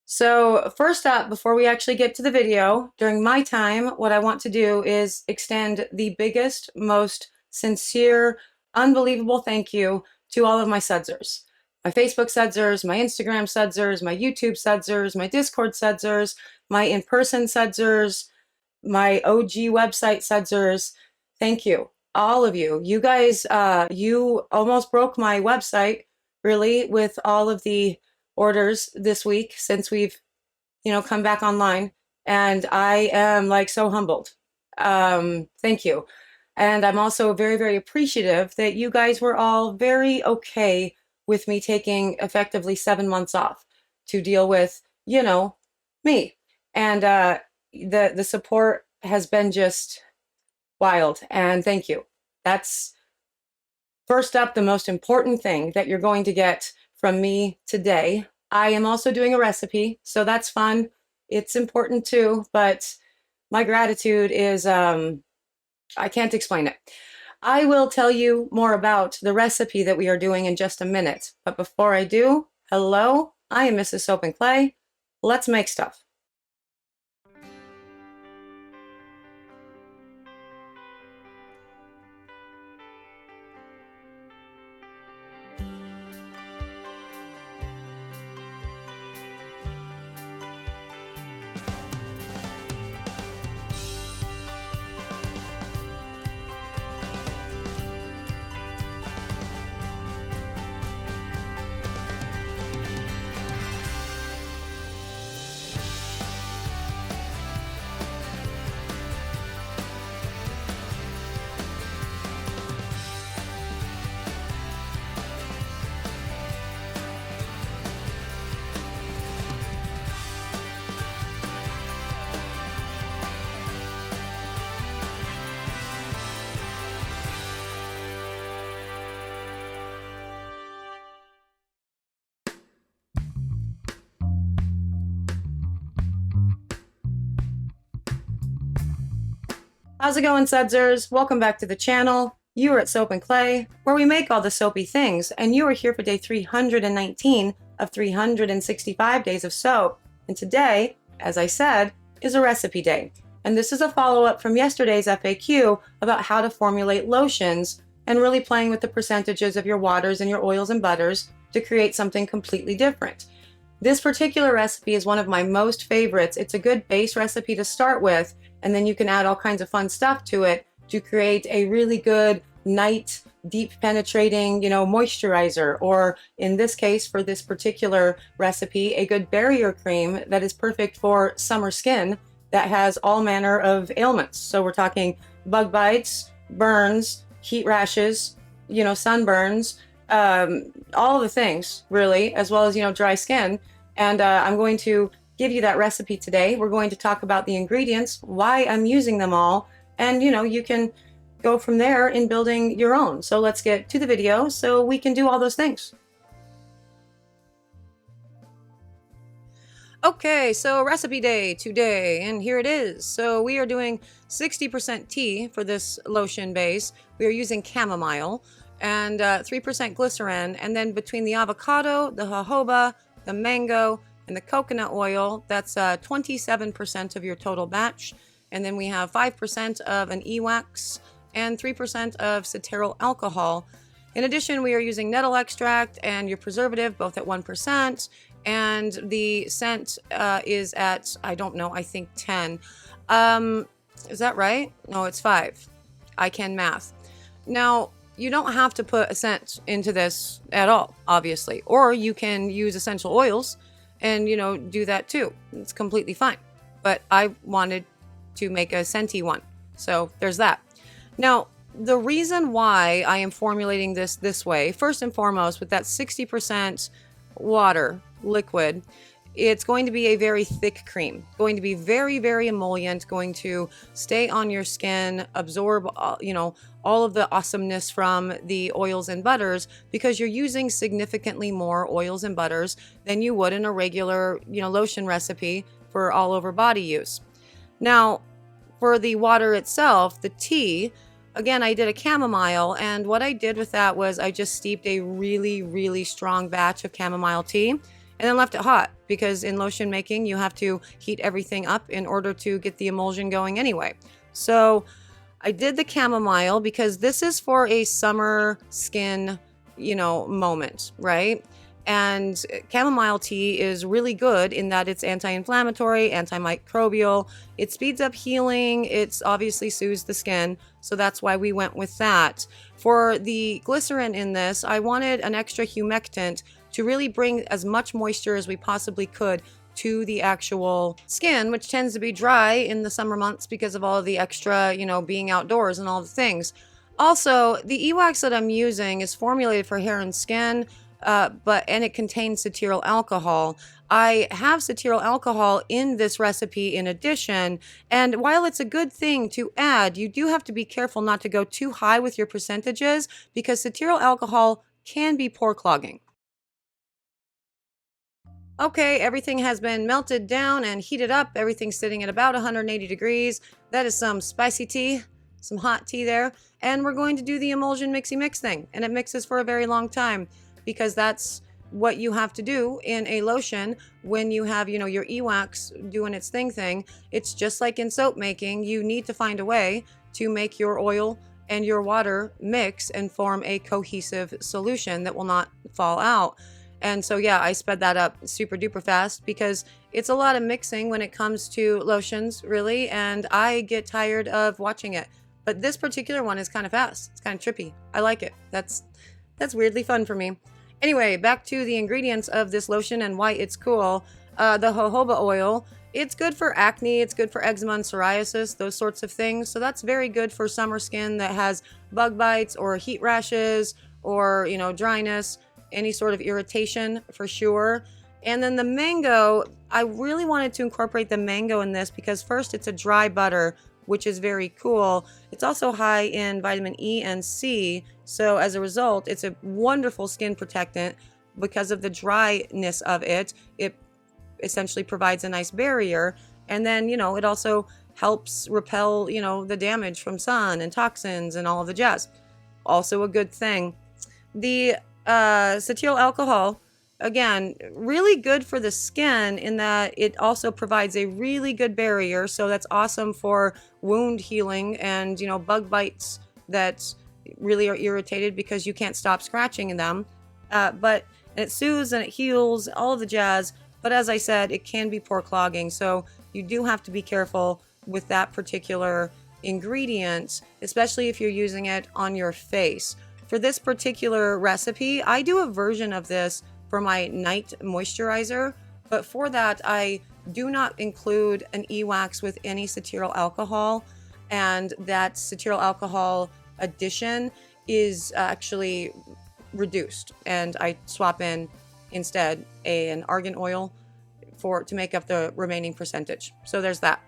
So first up, before we actually get to the video, during my time, what I want to do is extend the biggest, most sincere, unbelievable thank you to all of my Sudsers. My Facebook Sudsers, my Instagram Sudsers, my YouTube Sudsers, my Discord Sudsers, my in-person Sudsers, my OG website Sudsers. Thank you, all of you. You guys, you almost broke my website, really, with all of the orders this week since we've, come back online. And I am like so humbled. Thank you. And I'm also very, very appreciative that you guys were all very okay with me taking effectively 7 months off to deal with, me. And the support has been just wild. And thank you. That's first up, the most important thing that you're going to get from me today. I am also doing a recipe, so that's fun. It's important too, but my gratitude is, I can't explain it. I will tell you more about the recipe that we are doing in just a minute. But before I do, hello, I am Mrs. Soap and Clay. Let's make stuff. How's it going, Sudsers? Welcome back to the channel. You are at Soap and Clay, where we make all the soapy things, and you are here for day 319 of 365 days of soap. And today, as I said, is a recipe day. And this is a follow-up from yesterday's FAQ about how to formulate lotions and really playing with the percentages of your waters and your oils and butters to create something completely different. This particular recipe is one of my most favorites. It's a good base recipe to start with, and then you can add all kinds of fun stuff to it to create a really good night deep penetrating, moisturizer, or in this case, for this particular recipe, a good barrier cream that is perfect for summer skin that has all manner of ailments. So we're talking bug bites, burns, heat rashes, sunburns, all the things really, as well as, dry skin. And I'm going to give you that recipe today. We're going to talk about the ingredients, why I'm using them all, and you can go from there in building your own. So let's get to the video so we can do all those things. Okay, so recipe day today, and here it is. So we are doing 60% tea for this lotion base. We are using chamomile and 3% glycerin, and then between the avocado, the jojoba, the mango, and the coconut oil, that's 27% of your total batch. And then we have 5% of an e-wax and 3% of cetearyl alcohol. In addition, we are using nettle extract and your preservative, both at 1%. And the scent is at, I don't know, I think 10. Is that right? No, it's 5. I can math. Now, you don't have to put a scent into this at all, obviously. Or you can use essential oils and, do that too. It's completely fine. But I wanted to make a scenty one. So there's that. Now, the reason why I am formulating this way, first and foremost, with that 60% water liquid, it's going to be a very thick cream, going to be very, very emollient, going to stay on your skin, absorb, all of the awesomeness from the oils and butters, because you're using significantly more oils and butters than you would in a regular, lotion recipe for all over body use. Now, for the water itself, the tea, again, I did a chamomile, and what I did with that was I just steeped a really, really strong batch of chamomile tea and then left it hot, because in lotion making, you have to heat everything up in order to get the emulsion going anyway. So I did the chamomile because this is for a summer skin, moment, right? And chamomile tea is really good in that it's anti-inflammatory, antimicrobial. It speeds up healing. It's obviously soothes the skin. So that's why we went with that. For the glycerin in this, I wanted an extra humectant to really bring as much moisture as we possibly could to the actual skin, which tends to be dry in the summer months because of all of the extra, being outdoors and all the things. Also, the e-wax that I'm using is formulated for hair and skin, and it contains cetyl alcohol. I have cetyl alcohol in this recipe in addition, and while it's a good thing to add, you do have to be careful not to go too high with your percentages because cetyl alcohol can be pore clogging. Okay, everything has been melted down and heated up. Everything's sitting at about 180 degrees. That is some spicy tea, some hot tea there. And we're going to do the emulsion mixy mix thing. And it mixes for a very long time because that's what you have to do in a lotion when you have, your e-wax doing its thing. It's just like in soap making. You need to find a way to make your oil and your water mix and form a cohesive solution that will not fall out. And so, yeah, I sped that up super duper fast because it's a lot of mixing when it comes to lotions, really. And I get tired of watching it. But this particular one is kind of fast. It's kind of trippy. I like it. That's weirdly fun for me. Anyway, back to the ingredients of this lotion and why it's cool. The jojoba oil, it's good for acne. It's good for eczema and psoriasis, those sorts of things. So that's very good for summer skin that has bug bites or heat rashes or, dryness. Any sort of irritation for sure. And then the mango, I really wanted to incorporate the mango in this because first it's a dry butter, which is very cool. It's also high in vitamin E and C. So as a result, it's a wonderful skin protectant because of the dryness of it. It essentially provides a nice barrier. And then, it also helps repel, the damage from sun and toxins and all of the jazz. Also a good thing. The cetyl alcohol, again, really good for the skin in that it also provides a really good barrier. So that's awesome for wound healing and, bug bites that really are irritated because you can't stop scratching in them. But it soothes and it heals, all of the jazz. But as I said, it can be pore clogging. So you do have to be careful with that particular ingredient, especially if you're using it on your face. For this particular recipe, I do a version of this for my night moisturizer, but for that, I do not include an e-wax with any cetyl alcohol, and that cetyl alcohol addition is actually reduced, and I swap in instead an argan oil to make up the remaining percentage. So there's that.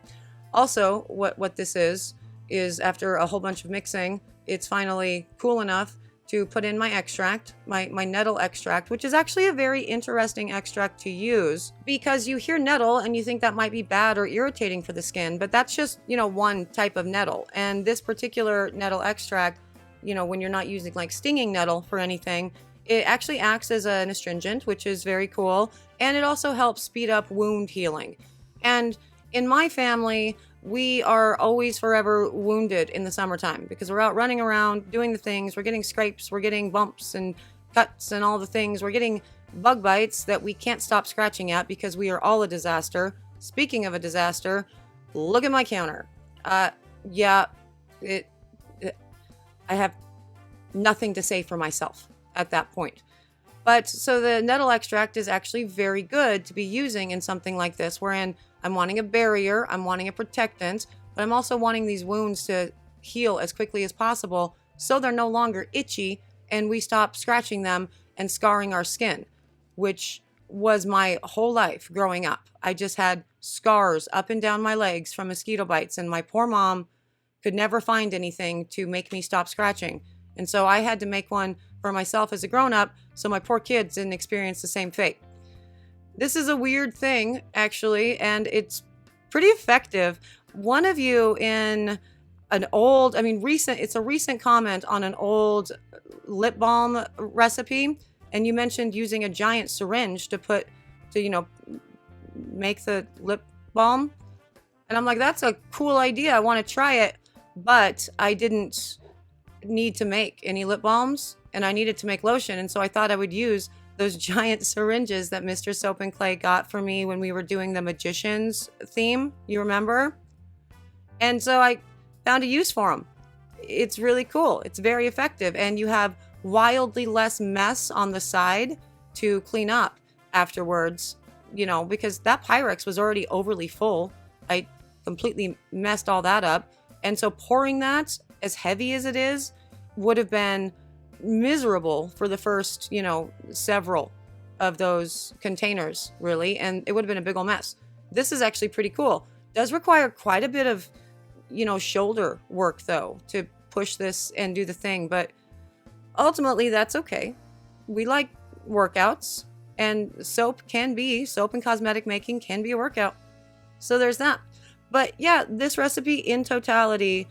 Also, what this is after a whole bunch of mixing, it's finally cool enough to put in my extract, my nettle extract, which is actually a very interesting extract to use because you hear nettle and you think that might be bad or irritating for the skin, but that's just, one type of nettle. And this particular nettle extract, when you're not using like stinging nettle for anything, it actually acts as an astringent, which is very cool. And it also helps speed up wound healing. And in my family, we are always forever wounded in the summertime because we're out running around doing the things. We're getting scrapes, we're getting bumps and cuts and all the things. We're getting bug bites that we can't stop scratching at because we are all a disaster. Speaking of a disaster, look at my counter. I have nothing to say for myself at that point. But so the nettle extract is actually very good to be using in something like this, wherein I'm wanting a barrier, I'm wanting a protectant, but I'm also wanting these wounds to heal as quickly as possible so they're no longer itchy and we stop scratching them and scarring our skin, which was my whole life growing up. I just had scars up and down my legs from mosquito bites, and my poor mom could never find anything to make me stop scratching. And so I had to make one for myself as a grown-up so my poor kids didn't experience the same fate. This is a weird thing, actually, and it's pretty effective. One of you in an old, it's a recent comment on an old lip balm recipe, and you mentioned using a giant syringe to put to, make the lip balm. And I'm like, that's a cool idea. I want to try it. But I didn't need to make any lip balms, and I needed to make lotion. And so I thought I would use those giant syringes that Mr. Soap and Clay got for me when we were doing the magician's theme. You remember? And so I found a use for them. It's really cool. It's very effective. And you have wildly less mess on the side to clean up afterwards, because that Pyrex was already overly full. I completely messed all that up. And so pouring that, as heavy as it is, would have been miserable for the first, several of those containers, really. And it would have been a big old mess. This is actually pretty cool. Does require quite a bit of, shoulder work, though, to push this and do the thing. But ultimately, that's okay. We like workouts, and soap and cosmetic making can be a workout. So there's that. But yeah, this recipe in totality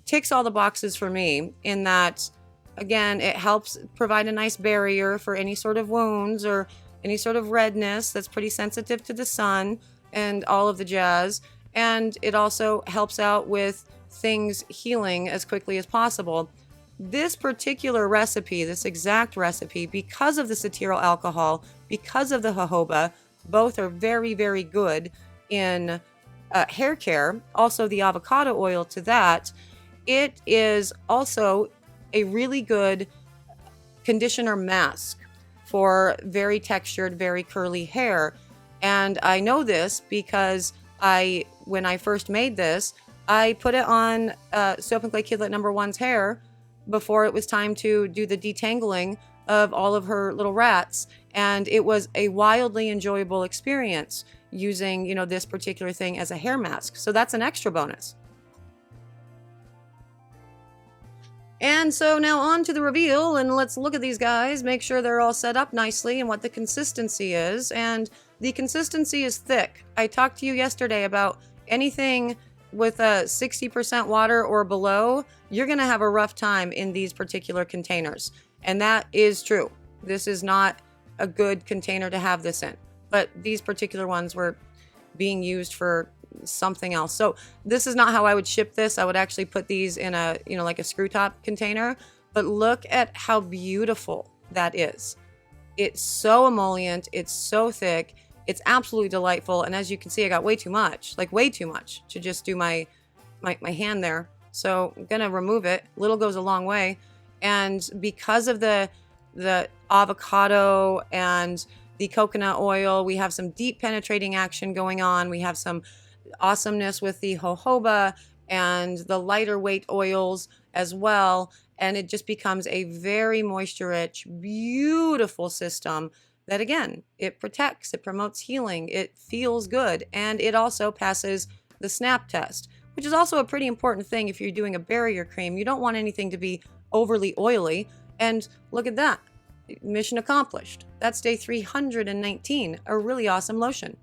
ticks all the boxes for me in that, again, it helps provide a nice barrier for any sort of wounds or any sort of redness that's pretty sensitive to the sun and all of the jazz. And it also helps out with things healing as quickly as possible. This particular recipe, this exact recipe, because of the cetyl alcohol, because of the jojoba, both are very, very good in hair care. Also, the avocado oil to that. It is also a really good conditioner mask for very textured, very curly hair. And I know this because when I first made this, I put it on Soap and Clay Kidlet #1's hair before it was time to do the detangling of all of her little rats. And it was a wildly enjoyable experience using, this particular thing as a hair mask. So that's an extra bonus. And so now on to the reveal, and let's look at these guys, make sure they're all set up nicely and what the consistency is. And the consistency is thick. I talked to you yesterday about anything with a 60% water or below, you're going to have a rough time in these particular containers. And that is true. This is not a good container to have this in. But these particular ones were being used for something else. So this is not how I would ship this. I would actually put these in a, like a screw top container. But look at how beautiful that is. It's so emollient. It's so thick. It's absolutely delightful. And as you can see, I got way too much to just do my hand there. So I'm going to remove it. Little goes a long way. And because of the avocado and the coconut oil, we have some deep penetrating action going on. We have some awesomeness with the jojoba and the lighter weight oils as well. And it just becomes a very moisture-rich, beautiful system that, again, it protects, it promotes healing, it feels good, and it also passes the snap test, which is also a pretty important thing if you're doing a barrier cream. You don't want anything to be overly oily. And look at that. Mission accomplished. That's day 319, a really awesome lotion.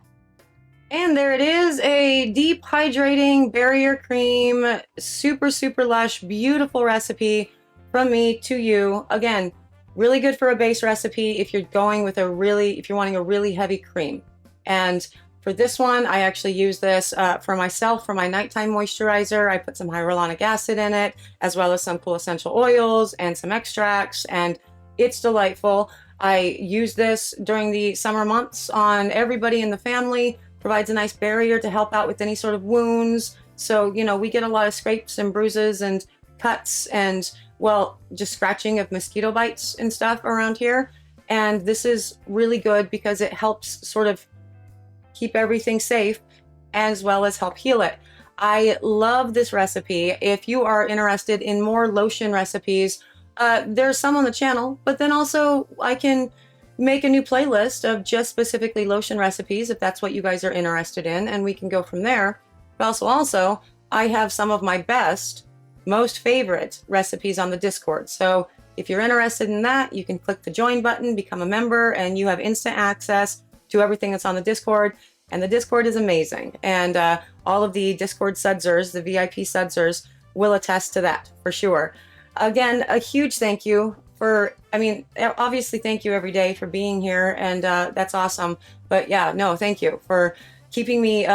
And there it is, a deep hydrating barrier cream, super, super lush, beautiful recipe from me to you. Again, really good for a base recipe if you're wanting a really heavy cream. And for this one, I actually use this for myself for my nighttime moisturizer. I put some hyaluronic acid in it, as well as some cool essential oils and some extracts, and it's delightful. I use this during the summer months on everybody in the family. Provides a nice barrier to help out with any sort of wounds. So, we get a lot of scrapes and bruises and cuts and, just scratching of mosquito bites and stuff around here. And this is really good because it helps sort of keep everything safe as well as help heal it. I love this recipe. If you are interested in more lotion recipes, there's some on the channel, but then also I can make a new playlist of just specifically lotion recipes if that's what you guys are interested in, and we can go from there. But also, I have some of my best, most favorite recipes on the Discord. So if you're interested in that, you can click the join button, become a member, and you have instant access to everything that's on the Discord. And the Discord is amazing. And all of the Discord Sudsers, the VIP Sudsers, will attest to that for sure. Again, a huge thank you for, I mean, obviously, thank you every day for being here, and that's awesome. But yeah, no, thank you for keeping me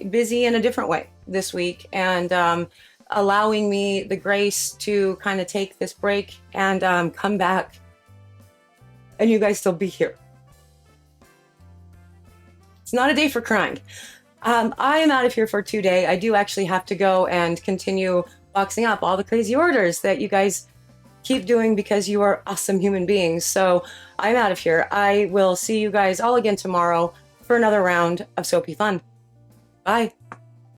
busy in a different way this week, and allowing me the grace to kind of take this break and come back, and you guys still be here. It's not a day for crying. I am out of here for today. I do actually have to go and continue boxing up all the crazy orders that you guys keep doing because you are awesome human beings. So I'm out of here. I will see you guys all again tomorrow for another round of soapy fun. Bye.